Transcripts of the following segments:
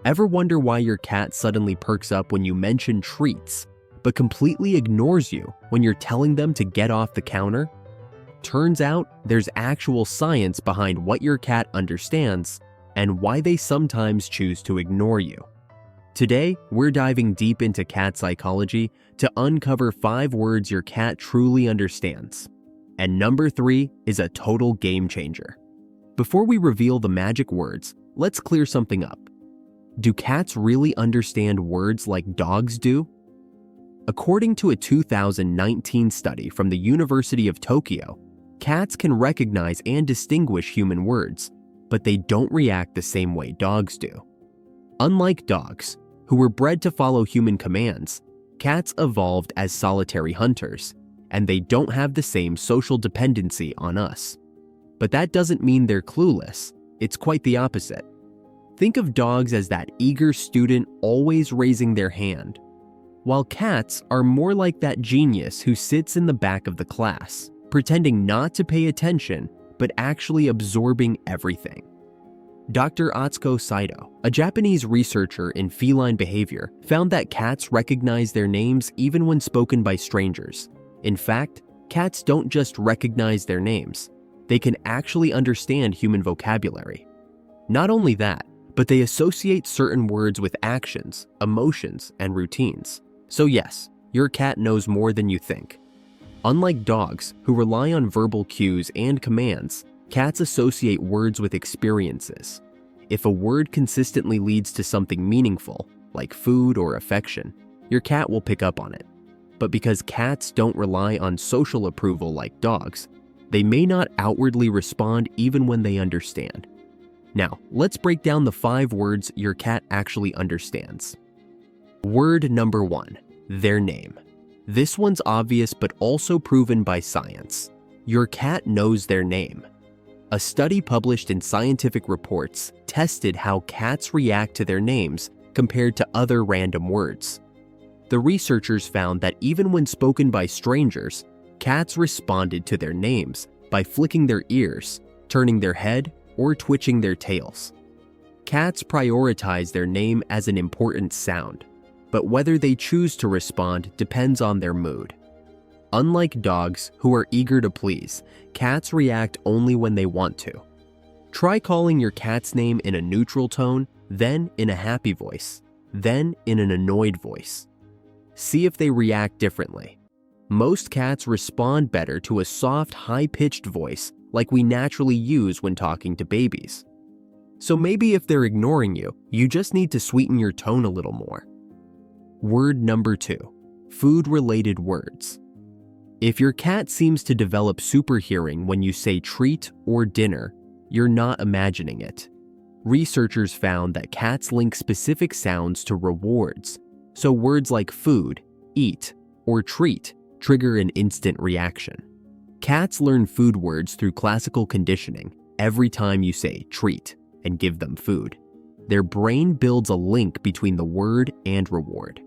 Ever wonder why your cat suddenly perks up when you mention treats, but completely ignores you when you're telling them to get off the counter? Turns out there's actual science behind what your cat understands and why they sometimes choose to ignore you. Today, we're diving deep into cat psychology to uncover 5 words your cat truly understands. And number 3 is a total game changer. Before we reveal the magic words, let's clear something up. Do cats really understand words like dogs do? According to a 2019 study from the University of Tokyo, cats can recognize and distinguish human words, but they don't react the same way dogs do. Unlike dogs, who were bred to follow human commands, cats evolved as solitary hunters, and they don't have the same social dependency on us. But that doesn't mean they're clueless. It's quite the opposite. Think of dogs as that eager student always raising their hand, while cats are more like that genius who sits in the back of the class, pretending not to pay attention, but actually absorbing everything. Dr. Atsuko Saito, a Japanese researcher in feline behavior, found that cats recognize their names even when spoken by strangers. In fact, cats don't just recognize their names, they can actually understand human vocabulary. Not only that, but they associate certain words with actions, emotions, and routines. So yes, your cat knows more than you think. Unlike dogs, who rely on verbal cues and commands, cats associate words with experiences. If a word consistently leads to something meaningful, like food or affection, your cat will pick up on it. But because cats don't rely on social approval like dogs, they may not outwardly respond even when they understand. Now, let's break down the 5 words your cat actually understands. Word number 1, their name. This one's obvious but also proven by science. Your cat knows their name. A study published in Scientific Reports tested how cats react to their names compared to other random words. The researchers found that even when spoken by strangers, cats responded to their names by flicking their ears, turning their head, or twitching their tails. Cats prioritize their name as an important sound, but whether they choose to respond depends on their mood. Unlike dogs, who are eager to please, cats react only when they want to. Try calling your cat's name in a neutral tone, then in a happy voice, then in an annoyed voice. See if they react differently. Most cats respond better to a soft, high-pitched voice like we naturally use when talking to babies. So maybe if they're ignoring you, you just need to sweeten your tone a little more. Word number 2, food-related words. If your cat seems to develop super hearing when you say treat or dinner, you're not imagining it. Researchers found that cats link specific sounds to rewards, so words like food, eat, or treat trigger an instant reaction. Cats learn food words through classical conditioning every time you say treat and give them food. Their brain builds a link between the word and reward.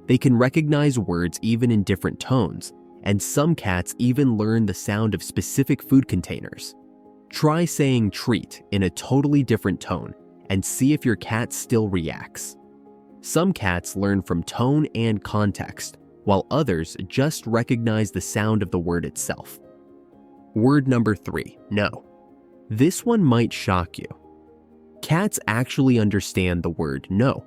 They can recognize words even in different tones, and some cats even learn the sound of specific food containers. Try saying treat in a totally different tone and see if your cat still reacts. Some cats learn from tone and context, while others just recognize the sound of the word itself. Word number 3, no. This one might shock you. Cats actually understand the word no.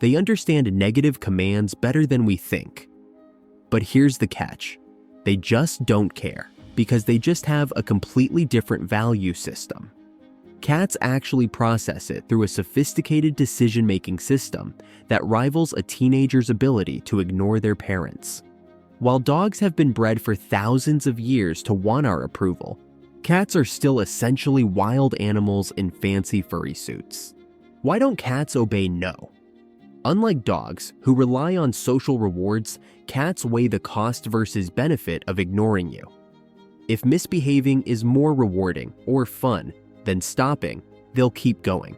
They understand negative commands better than we think. But here's the catch. They just don't care, because they just have a completely different value system. Cats actually process it through a sophisticated decision-making system that rivals a teenager's ability to ignore their parents. While dogs have been bred for thousands of years to want our approval, cats are still essentially wild animals in fancy furry suits. Why don't cats obey no? Unlike dogs, who rely on social rewards, cats weigh the cost versus benefit of ignoring you. If misbehaving is more rewarding or fun than stopping, they'll keep going.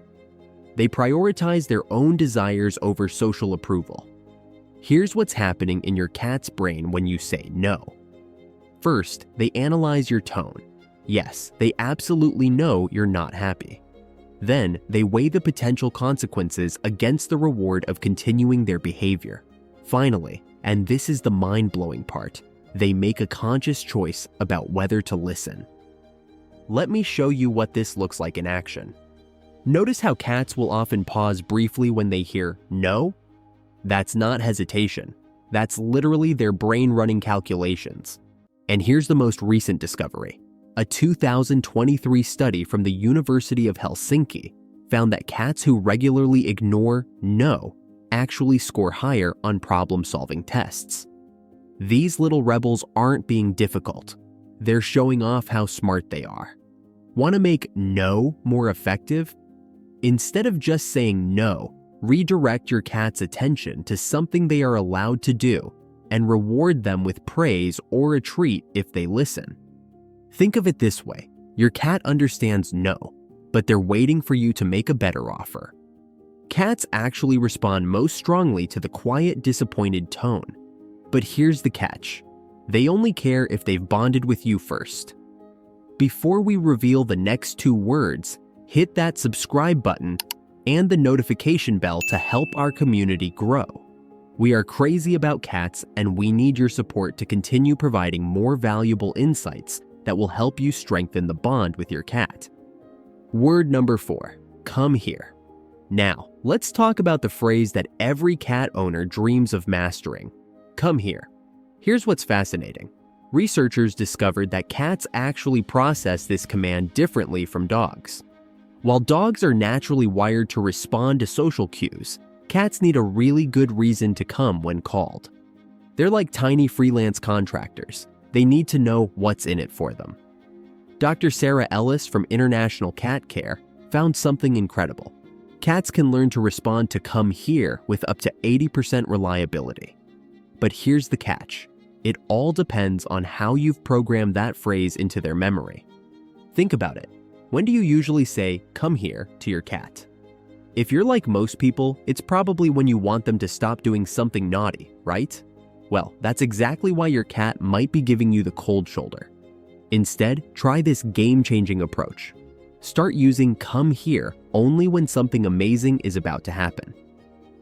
They prioritize their own desires over social approval. Here's what's happening in your cat's brain when you say no. First, they analyze your tone. Yes, they absolutely know you're not happy. Then, they weigh the potential consequences against the reward of continuing their behavior. Finally, and this is the mind-blowing part, they make a conscious choice about whether to listen. Let me show you what this looks like in action. Notice how cats will often pause briefly when they hear no? That's not hesitation. That's literally their brain running calculations. And here's the most recent discovery. A 2023 study from the University of Helsinki found that cats who regularly ignore no actually score higher on problem-solving tests. These little rebels aren't being difficult. They're showing off how smart they are. Want to make no more effective? Instead of just saying no, redirect your cat's attention to something they are allowed to do and reward them with praise or a treat if they listen. Think of it this way. Your cat understands no, but they're waiting for you to make a better offer. Cats actually respond most strongly to the quiet, disappointed tone. But here's the catch. They only care if they've bonded with you first. Before we reveal the next 2 words, hit that subscribe button and the notification bell to help our community grow. We are crazy about cats, and we need your support to continue providing more valuable insights that will help you strengthen the bond with your cat. Word number 4, come here. Now, let's talk about the phrase that every cat owner dreams of mastering. Come here. Here's what's fascinating. Researchers discovered that cats actually process this command differently from dogs. While dogs are naturally wired to respond to social cues, cats need a really good reason to come when called. They're like tiny freelance contractors. They need to know what's in it for them. Dr. Sarah Ellis from International Cat Care found something incredible. Cats can learn to respond to come here with up to 80% reliability. But here's the catch. It all depends on how you've programmed that phrase into their memory. Think about it. When do you usually say, come here, to your cat? If you're like most people, it's probably when you want them to stop doing something naughty, right? Well, that's exactly why your cat might be giving you the cold shoulder. Instead, try this game-changing approach. Start using come here only when something amazing is about to happen.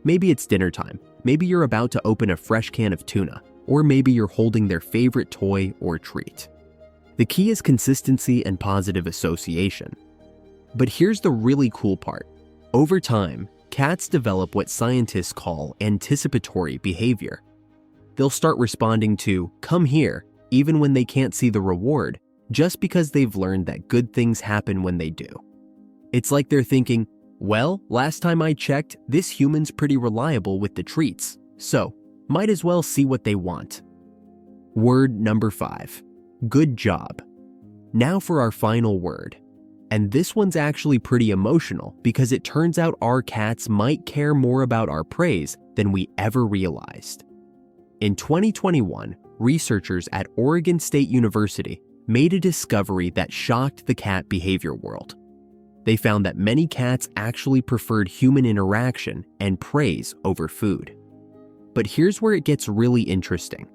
Maybe it's dinner time. Maybe you're about to open a fresh can of tuna, or maybe you're holding their favorite toy or treat. The key is consistency and positive association. But here's the really cool part. Over time, cats develop what scientists call anticipatory behavior. They'll start responding to come here even when they can't see the reward, just because they've learned that good things happen when they do. It's like they're thinking, well, last time I checked, this human's pretty reliable with the treats, so might as well see what they want. Word number 5, good job. Now for our final word. And this one's actually pretty emotional because it turns out our cats might care more about our praise than we ever realized. In 2021, researchers at Oregon State University made a discovery that shocked the cat behavior world. They found that many cats actually preferred human interaction and praise over food. But here's where it gets really interesting.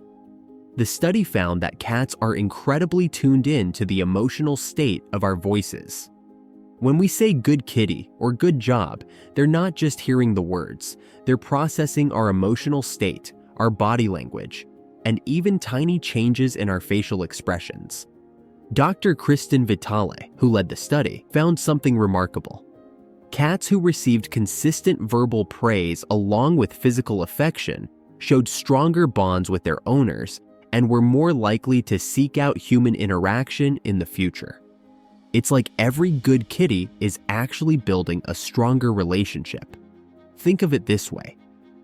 The study found that cats are incredibly tuned in to the emotional state of our voices. When we say good kitty or good job, they're not just hearing the words, they're processing our emotional state, our body language, and even tiny changes in our facial expressions. Dr. Kristen Vitale, who led the study, found something remarkable. Cats who received consistent verbal praise along with physical affection showed stronger bonds with their owners and were more likely to seek out human interaction in the future. It's like every good kitty is actually building a stronger relationship. Think of it this way.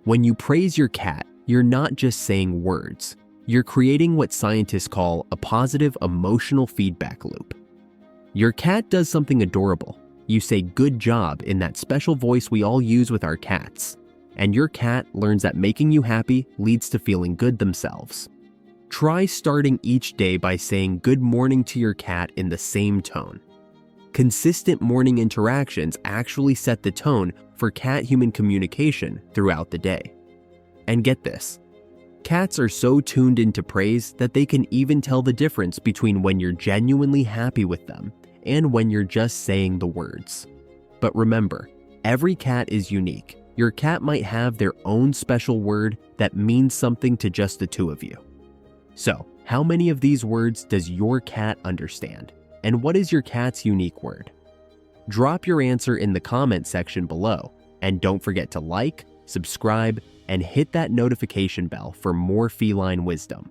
When you praise your cat, you're not just saying words. You're creating what scientists call a positive emotional feedback loop. Your cat does something adorable. You say good job in that special voice we all use with our cats. And your cat learns that making you happy leads to feeling good themselves. Try starting each day by saying good morning to your cat in the same tone. Consistent morning interactions actually set the tone for cat-human communication throughout the day. And get this, cats are so tuned into praise that they can even tell the difference between when you're genuinely happy with them and when you're just saying the words. But remember, every cat is unique. Your cat might have their own special word that means something to just the two of you. So, how many of these words does your cat understand? And what is your cat's unique word? Drop your answer in the comment section below, and don't forget to like, subscribe, and hit that notification bell for more feline wisdom.